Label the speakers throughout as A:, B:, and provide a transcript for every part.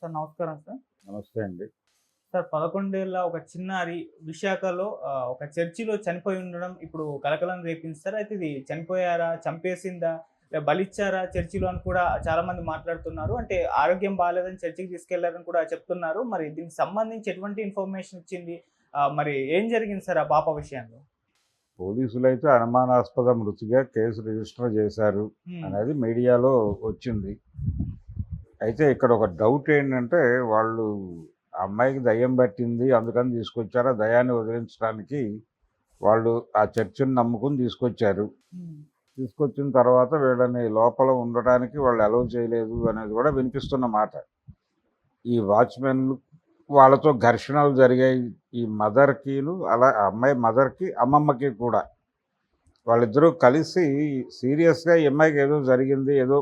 A: Sir నమస్కారం sir.
B: నమస్తే అండి.
A: సార్ 11 ఏళ్ల ఒక చిన్నారి విశాఖలో ఒక చర్చిలో చనిపోయి ఉండడం ఇప్పుడు కలకలం రేపింది సార్. అయితే ఇది చనిపోయారా? చంపేసిందా? బలిచ్చారా చర్చిలో అని కూడా చాలామంది మాట్లాడుతున్నారు. అంటే ఆరోగ్యం బాలేదని చర్చికి తీసుకెళ్లారని కూడా చెప్తున్నారు. మరి దీనికి సంబంధించి ఎటువంటి ఇన్ఫర్మేషన్ ఇచ్చింది? మరి ఏం జరిగింది సార్ ఆ పాప విషయంలో?
B: పోలీసులైతే అనుమానాస్పద మృతిగా కేసు రిజిస్టర్ చేశారు
A: హ్మ్.
B: అనేది మీడియాలో వచ్చింది. అయితే ఇక్కడ ఒక డౌట్ ఏంటంటే వాళ్ళు ఆ అమ్మాయికి దయ్యం పట్టింది అందుకని తీసుకొచ్చారు. ఆ దయ్యాన్ని వదిలించడానికి వాళ్ళు ఆ చర్చిని నమ్ముకుని తీసుకొచ్చారు.
A: హ్మ్.
B: తీసుకొచ్చిన తర్వాత వీళ్ళని లోపల ఉండటానికి వాళ్ళు అలౌ చేయలేదు అనేది కూడా వినిపిస్తున్న మాట. ఈ వాచ్‌మెన్‌లు వాళ్ళతో ఘర్షణలు జరిగాయి. ఈ మదర్‌కిను అలా ఆ అమ్మాయి మదర్‌కి, అమ్మమ్మకి కూడా. వాళ్ళిద్దరూ కలిసి సీరియస్‌గా ఈ అమ్మాయికి ఏదో జరిగింది, ఏదో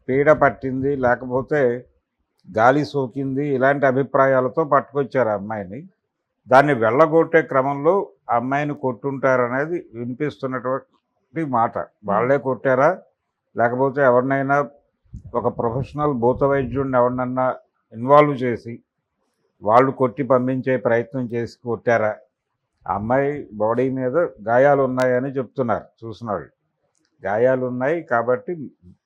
B: పీడ పట్టింది, లేకపోతే గాలి సోకింది ఇలాంటి అభిప్రాయాలతో పట్టుకొచ్చారు ఆ అమ్మాయిని. దాన్ని వెళ్ళగొట్టే క్రమంలో ఆ అమ్మాయిని కొట్టుంటారనేది వినిపిస్తున్నటువంటి మాట.
A: హ్మ్.
B: వాళ్ళే కొట్టారా? లేకపోతే ఎవరినైనా ఒక ప్రొఫెషనల్ భూత వైద్యుడిని ఎవరినన్నా ఇన్వాల్వ్ చేసి వాళ్ళు కొట్టి పంపించే ప్రయత్నం చేసి కొట్టారా? ఆ అమ్మాయి బాడీ మీద గాయాలున్నాయని చెప్తున్నారు చూసినోళ్ళు. గాయాలున్నాయి కాబట్టి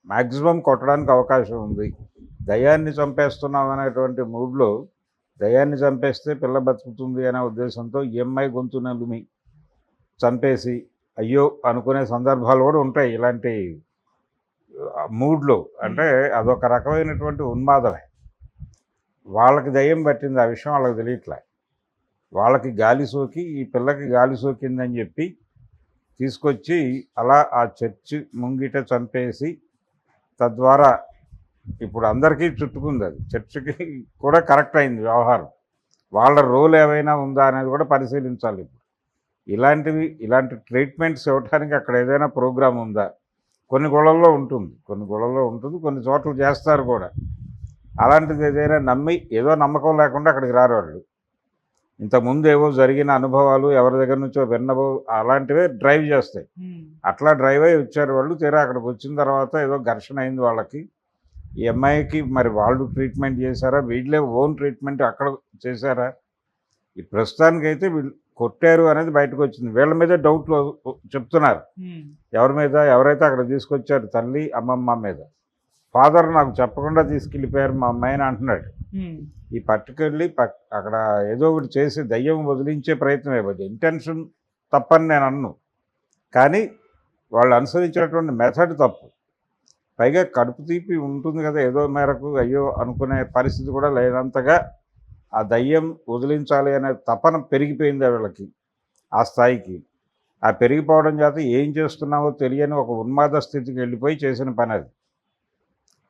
B: మ్యాక్సిమం కొట్టడానికి అవకాశం ఉంది. దయ్యాన్ని చంపేస్తున్నాం అనేటువంటి మూడ్‌లో దయ్యాన్ని చంపేస్తే పిల్ల బతుకుతుంది అనే ఉద్దేశంతో ఈ అమ్మాయి గొంతు నలిమి చంపేసి అయ్యో అనుకునే సందర్భాలు కూడా ఉంటాయి ఇలాంటి మూడ్‌లో. అంటే
A: హ్మ్.
B: అదొక రకమైనటువంటి ఉన్మాదమే. వాళ్ళకి దయ్యం పట్టింది ఆ విషయం వాళ్ళకి తెలియట్లే. వాళ్ళకి గాలి సోకి ఈ పిల్లకి గాలి సోకిందని చెప్పి తీసుకొచ్చి అలా ఆ చర్చి ముంగిట చంపేసి తద్వారా ఇప్పుడు అందరికీ చుట్టుకుంది అది. చర్చికి కూడా కరెక్ట్ అయింది వ్యవహారం. వాళ్ళ రోల్ ఏమైనా ఉందా అనేది కూడా పరిశీలించాలి ఇప్పుడు. ఇలాంటి ట్రీట్మెంట్స్ ఇవ్వడానికి అక్కడ ఏదైనా ప్రోగ్రామ్ ఉందా? కొన్ని గుళ్ళల్లో ఉంటుంది. కొన్ని చోట్ల చేస్తారు కూడా. అలాంటిది ఏదైనా నమ్మి ఏదో నమ్మకం లేకుండా అక్కడికి రారు వాళ్ళు. ఇంతకుముందు ఏవో జరిగిన అనుభవాలు ఎవరి దగ్గర నుంచో విన్నవో అలాంటివే డ్రైవ్ చేస్తాయి.
A: హ్మ్.
B: అట్లా డ్రైవ్ అయ్యి వచ్చారు వాళ్ళు. తీరా అక్కడికి వచ్చిన తర్వాత ఏదో ఘర్షణ అయింది వాళ్ళకి. ఈ అమ్మాయికి మరి వాళ్ళు ట్రీట్మెంట్ చేశారా? వీళ్ళే ఓన్ ట్రీట్మెంట్ అక్కడ చేశారా? ఈ ప్రస్తుతానికైతే వీళ్ళు కొట్టారు అనేది బయటకొచ్చింది. వీళ్ళ మీదే డౌట్లు చెప్తున్నారు.
A: హ్మ్.
B: ఎవరి మీద? ఎవరైతే అక్కడ తీసుకొచ్చారు తల్లి, అమ్మమ్మ మీద. ఫాదర్ నాకు చెప్పకుండా తీసుకెళ్ళిపోయారు మా అమ్మాయిని అంటున్నాడు.
A: హ్మ్.
B: ఈ పట్టుకెళ్ళి అక్కడ ఏదో ఒకటి చేసి దయ్యం వదిలించే ప్రయత్నం ఇవ్వదు. ఇంటెన్షన్ తప్పని నేను అనను. కానీ వాళ్ళు అనుసరించినటువంటి మెథడ్ తప్పు. పైగా కడుపు తీపి ఉంటుంది కదా ఏదో మేరకు అయ్యో అనుకునే పరిస్థితి కూడా లేనంతగా ఆ దయ్యం వదిలించాలి అనే తపన పెరిగిపోయింది వీళ్ళకి ఆ స్థాయికి. ఆ పెరిగిపోవడం చేత ఏం చేస్తున్నామో తెలియని ఒక ఉన్మాద స్థితికి వెళ్ళిపోయి చేసిన పని అది.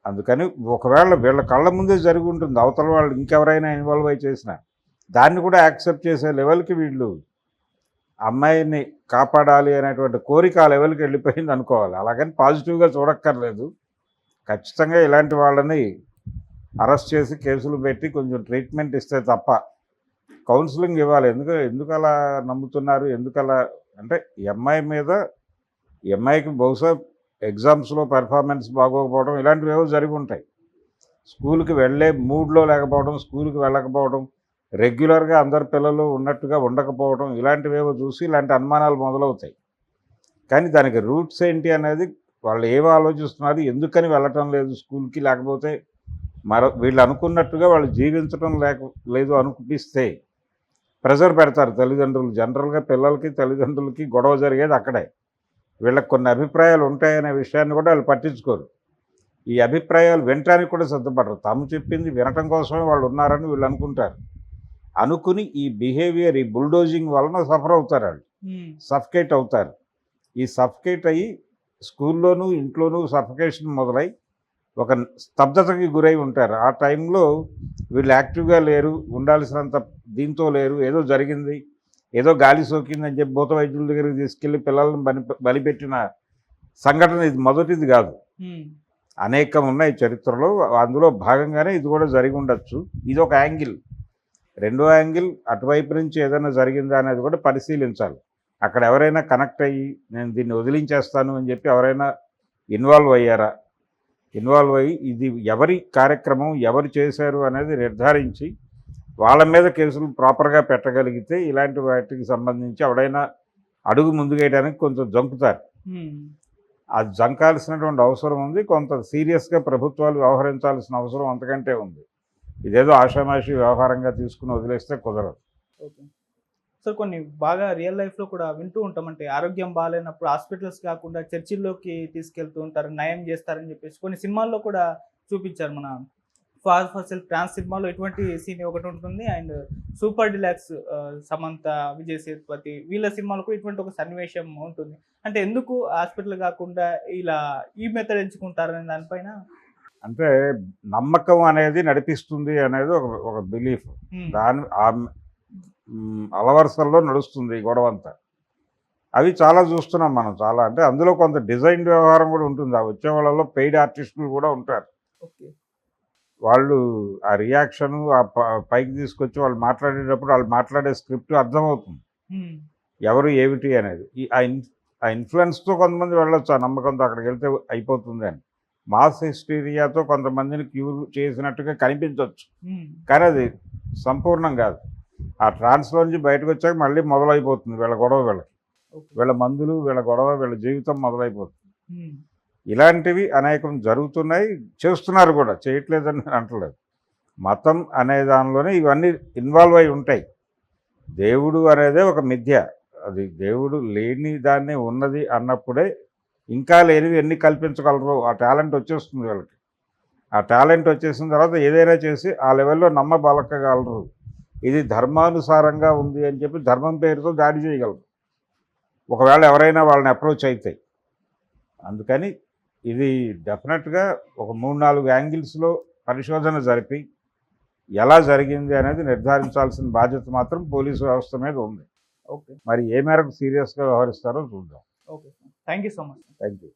B: అందుకని ఒకవేళ వీళ్ళ కళ్ళ ముందే జరిగి ఉంటుంది అవతల వాళ్ళు ఇంకెవరైనా ఇన్వాల్వ్ అయి చేసినా దాన్ని కూడా యాక్సెప్ట్ చేసే లెవెల్కి వీళ్ళు అమ్మాయిని కాపాడాలి అనేటువంటి కోరిక ఆ లెవెల్కి వెళ్ళిపోయింది అనుకోవాలి. అలాగని పాజిటివ్గా చూడక్కర్లేదు. ఖచ్చితంగా ఇలాంటి వాళ్ళని అరెస్ట్ చేసి కేసులు పెట్టి కొంచెం ట్రీట్మెంట్ ఇస్తే తప్ప కౌన్సిలింగ్ ఇవ్వాలి. ఎందుకు అలా నమ్ముతున్నారు? ఎందుకలా అంటే ఈ అమ్మాయికి బహుశా ఎగ్జామ్స్లో పెర్ఫార్మెన్స్ బాగోకపోవడం ఇలాంటివేవో జరిగి ఉంటాయి. స్కూల్కి వెళ్ళే మూడ్లో లేకపోవడం, స్కూల్కి వెళ్ళకపోవడం, రెగ్యులర్గా అందరు పిల్లలు ఉన్నట్టుగా ఉండకపోవడం ఇలాంటివేవో చూసి ఇలాంటి అనుమానాలు మొదలవుతాయి. కానీ దానికి రూట్స్ ఏంటి అనేది వాళ్ళు ఏమి ఆలోచిస్తున్నారు? ఎందుకని వెళ్ళటం లేదు స్కూల్కి? లేకపోతే వీళ్ళు అనుకున్నట్టుగా వాళ్ళు జీవించడం లేదు అనిపిస్తే ప్రెజర్ పెడతారు తల్లిదండ్రులు. జనరల్గా పిల్లలకి తల్లిదండ్రులకి గొడవ జరిగేది అక్కడే. వీళ్ళకి కొన్ని అభిప్రాయాలు ఉంటాయనే విషయాన్ని కూడా వాళ్ళు పట్టించుకోరు. ఈ అభిప్రాయాలు వినటానికి కూడా సిద్ధపడరు. తాము చెప్పింది వినటం కోసమే వాళ్ళు ఉన్నారని వీళ్ళు అనుకుంటారు. అనుకుని ఈ బిహేవియర్ ఈ బుల్డోజింగ్ వలన సఫర్ అవుతారు వాళ్ళు.
A: హ్మ్.
B: సఫకేట్ అవుతారు. ఈ సఫకేట్ అయ్యి స్కూల్లోనూ ఇంట్లోనూ సఫకేషన్ మొదలై ఒక స్తబ్దతకి గురై ఉంటారు. ఆ టైంలో వీళ్ళు యాక్టివ్గా లేరు, ఉండాల్సినంత దీంతో లేరు, ఏదో జరిగింది, ఏదో గాలి సోకిందని చెప్పి భూత వైద్యుల దగ్గరికి తీసుకెళ్ళి పిల్లల్ని బలిపెట్టిన సంఘటన ఇది మొదటిది కాదు.
A: హ్మ్.
B: అనేకం ఉన్నాయి చరిత్రలో. అందులో భాగంగానే ఇది కూడా జరిగి ఉండొచ్చు. ఇది ఒక యాంగిల్. రెండో యాంగిల్ అటువైపు నుంచి ఏదైనా జరిగిందా అనేది కూడా పరిశీలించాలి. అక్కడ ఎవరైనా కనెక్ట్ అయ్యి నేను దీన్ని వదిలించేస్తాను అని చెప్పి ఎవరైనా ఇన్వాల్వ్ అయ్యారా? ఇన్వాల్వ్ అయ్యి ఇది ఎవరి కార్యక్రమం ఎవరు చేశారు అనేది నిర్ధారించి వాళ్ళ మీద కేసులు ప్రాపర్గా పెట్టగలిగితే ఇలాంటి వాటికి సంబంధించి ఎవడైనా అడుగు ముందుకేయడానికి కొంచెం జంకుతారు. అది జంకాల్సినటువంటి అవసరం ఉంది. కొంత సీరియస్గా ప్రభుత్వాలు వ్యవహరించాల్సిన అవసరం అంతకంటే ఉంది. ఇదేదో ఆషామాషి వ్యవహారంగా తీసుకుని వదిలేస్తే కుదరదు.
A: ఓకే. సో కొన్ని బాగా రియల్ లైఫ్‌లో కూడా వింటూ ఉంటాం. అంటే ఆరోగ్యం బాలేనప్పుడు హాస్పిటల్స్ కాకుండా చర్చిల్లోకి తీసుకెళ్తూ ఉంటారు. నయం చేస్తారని చెప్పేసి కొన్ని సినిమాల్లో కూడా చూపించారు. మన 'ఫాదర్ ఫర్ సెల్ఫ్' ట్రాన్స్ సినిమాలో ఇటువంటి సీన్ ఒకటి ఉంటుంది. And 'super deluxe' Samantha, Vijay Sethupathi వీళ్ళ సినిమాలో కూడా ఇటువంటి ఒక సన్నివేశం ఉంటుంది. అంటే ఎందుకు హాస్పిటల్ కాకుండా ఇలా ఈ మెథడ్ ఎంచుకుంటారనే దానిపైన
B: అంటే నమ్మకం అనేది నడిపిస్తుంది అనేది ఒక బిలీఫ్. దాని అలవరుసల్లో నడుస్తుంది ఈ గొడవ అంతా. అవి చాలా చూస్తున్నాం మనం. చాలా అంటే అందులో కొంత డిజైన్ వ్యవహారం కూడా ఉంటుంది. ఆ వచ్చే వాళ్ళలో పెయిడ్ ఆర్టిస్టులు కూడా ఉంటారు.
A: ఓకే.
B: వాళ్ళు ఆ రియాక్షను పైకి తీసుకొచ్చి వాళ్ళు మాట్లాడేటప్పుడు వాళ్ళు మాట్లాడే స్క్రిప్ట్ అర్థమవుతుంది ఎవరు ఏమిటి అనేది. ఆ ఇన్ఫ్లుయెన్స్తో కొంతమంది వెళ్ళొచ్చు, ఆ నమ్మకంతో అక్కడికి వెళ్తే అయిపోతుంది అని. మాస్ హిస్టీరియాతో కొంతమందిని క్యూర్ చేసినట్టుగా కనిపించవచ్చు, కానీ అది సంపూర్ణం కాదు. ఆ ట్రాన్స్లోంచి బయటకు వచ్చాక మళ్ళీ మొదలైపోతుంది వీళ్ళ గొడవ, వీళ్ళ మందులు, వీళ్ళ గొడవ, వీళ్ళ జీవితం మొదలైపోతుంది. ఇలాంటివి అనేకం జరుగుతున్నాయి, చేస్తున్నారు కూడా, చేయట్లేదని నేను అంటలేదు. మతం అనే దానిలోనే ఇవన్నీ ఇన్వాల్వ్ అయి ఉంటాయి. దేవుడు అనేదే ఒక మిథ్య. అది దేవుడు లేని దాన్ని ఉన్నది అన్నప్పుడే ఇంకా లేనివి ఎన్ని కల్పించగలరు. ఆ టాలెంట్ వచ్చేస్తుంది వీళ్ళకి. ఆ టాలెంట్ వచ్చేసిన తర్వాత ఏదైనా చేసి ఆ లెవెల్లో నమ్మబలకగలరు. ఇది ధర్మానుసారంగా ఉంది అని చెప్పి ధర్మం పేరుతో దాడి చేయగలరు ఒకవేళ ఎవరైనా వాళ్ళని అప్రోచ్ అయితే. అందుకని ఇది డెఫినెట్గా ఒక 3-4 యాంగిల్స్లో పరిశోధన జరిపి ఎలా జరిగింది అనేది నిర్ధారించాల్సిన బాధ్యత మాత్రం పోలీసు వ్యవస్థ మీద ఉంది.
A: ఓకే.
B: మరి ఏ మేరకు సీరియస్గా వ్యవహరిస్తారో చూద్దాం.
A: Okay. Thank you so much.
B: Thank you.